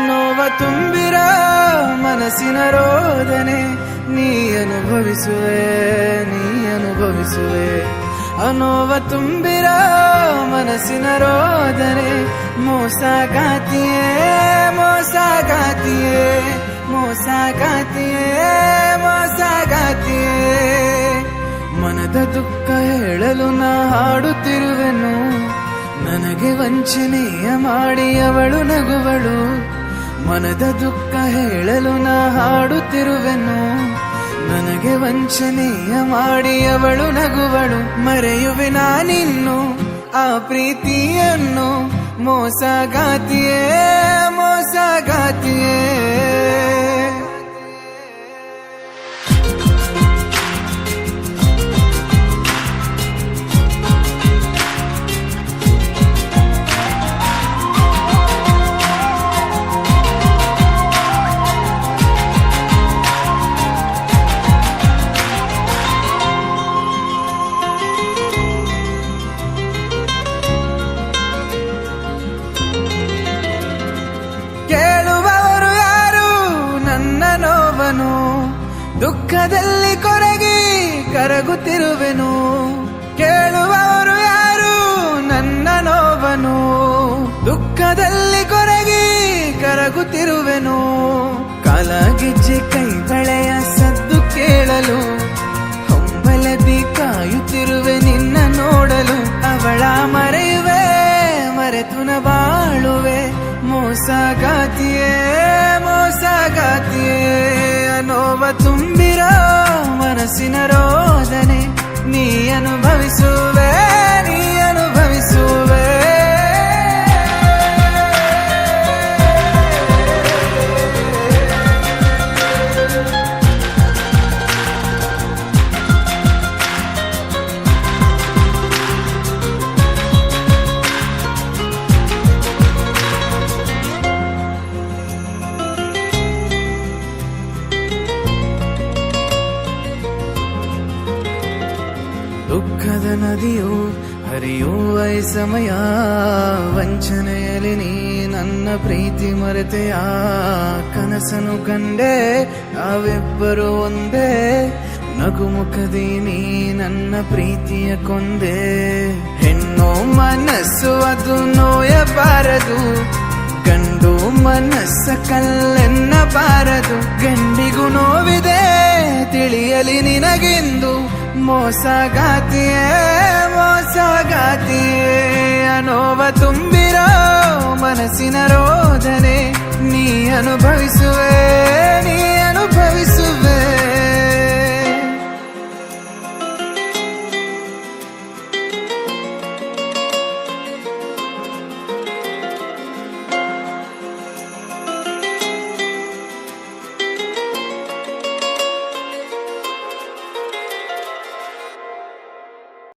ನೋವ ತುಂಬಿರೋ ಮನಸ್ಸಿನ ರೋದನೆ ನೀ ಅನುಭವಿಸುವೆ ನೋವ ತುಂಬಿರೋ ಮನಸ್ಸಿನ ರೋದನೆ ಮೋಸಗಾತಿಯೇ ಮನದ ದುಃಖ ಹೇಳಲು ನಾ ಹಾಡುತ್ತಿರುವೆನು ನನಗೆ ವಂಚನೆಯ ಮಾಡಿ ಅವಳು ನಗುವಳು ಮನದ ದುಃಖ ಹೇಳಲು ನಾ ಹಾಡುತ್ತಿರುವೆನು ನನಗೆ ವಂಚನೆಯ ಮಾಡಿ ಅವಳು ನಗುವಳು ಮರೆಯುವೆ ನಾನಿನ್ನು ಆ ಪ್ರೀತಿಯನ್ನು ಮೋಸಗಾತಿಯೇ ಕೇಳುವವರು ಯಾರು ನನ್ನ ನೋವನು ದುಃಖದಲ್ಲಿ ಕೊರಗಿ ಕರಗುತ್ತಿರುವೆನು ಕೇಳುವವರು ಯಾರು ನನ್ನ ನೋವನು ದುಃಖದಲ್ಲಿ ಕೊರಗಿ ಕರಗುತ್ತಿರುವೆನು ಕಾಲಗೆಜ್ಜೆ ಕೈ ಬಳೆಯ ಸದ್ದು ಕೇಳಲು ಹೊಂಬಲದಿ ಕಾಯುತ್ತಿರುವೆ ನಿನ್ನ ನೋಡಲು ಅವಳ ಮರೆಯುವೆ ಮರೆತು ನ ಬಾಳುವೆ ಮೋಸಗಾತಿಯೇ ನೋವ ತುಂಬಿರೋ ಮನಸ್ಸಿನ ರೋದನೆ ನೀ ಅನುಭವಿಸುವೆ ದುಃಖದ ನದಿಯು ಹರಿಯುವ ಈ ಸಮಯ ವಂಚನೆಯಲ್ಲಿ ನೀ ನನ್ನ ಪ್ರೀತಿ ಮರೆತೆಯ ಕನಸನು ಕಂಡೆ ನಾವಿಬ್ಬರು ಒಂದೇ ನಗುಮುಖದಿ ನೀ ನನ್ನ ಪ್ರೀತಿಯ ಕೊಂದೆ ಹೆಣ್ಣು ಮನಸ್ಸು ಅದು ನೋಯಬಾರದು ಗಂಡು ಮನಸ್ಸ ಕಲ್ಲೆನ್ನಬಾರದು ಗಂಡಿಗೂ ನೋವಿದೆ ತಿಳಿಯಲಿ ನಿನಗೆಂದು ಮೋಸಗಾತಿಯೇ ನೋವ ತುಂಬಿರೋ ಮನಸ್ಸಿನ ರೋದನೆ ನೀ ಅನುಭವಿಸುವೆ